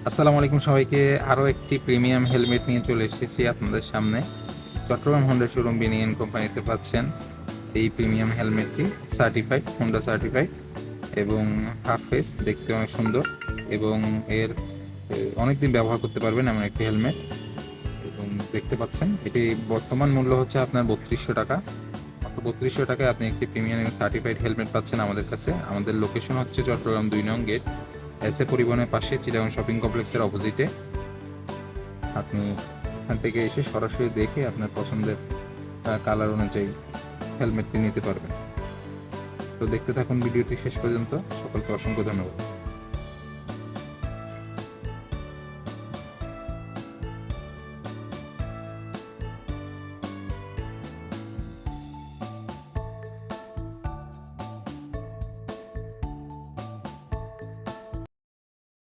আসসালামু আলাইকুম সবাইকে। আরও একটি প্রিমিয়াম হেলমেট নিয়ে চলে এসেছি আপনাদের সামনে। চট্টগ্রাম হোন্ডা শোরুম বিনিএন কোম্পানিতে পাচ্ছেন এই প্রিমিয়াম হেলমেটটি। সার্টিফাইড, হোন্ডা সার্টিফাইড এবং হাফ ফেস, দেখতে অনেক সুন্দর এবং এর অনেক দিন ব্যবহার করতে পারবেন এমন একটি হেলমেট। এবং দেখতে পাচ্ছেন এটি বর্তমান মূল্য হচ্ছে আপনার 3200 টাকা। মাত্র 3200 টাকায় আপনি একটি প্রিমিয়াম এবং সার্টিফাইড হেলমেট পাচ্ছেন আমাদের কাছে। আমাদের লোকেশন হচ্ছে চট্টগ্রাম 2 নং গেট, এসএ পরিবহনের পাশে, চিটাগং শপিং কমপ্লেক্সের অপোজিটে। আপনি এখান থেকে এসে সরাসরি দেখে আপনার পছন্দের কালার অনুযায়ী হেলমেটটি নিতে পারবেন। তো দেখতে থাকুন ভিডিওটি শেষ পর্যন্ত। সকলকে অসংখ্য ধন্যবাদ।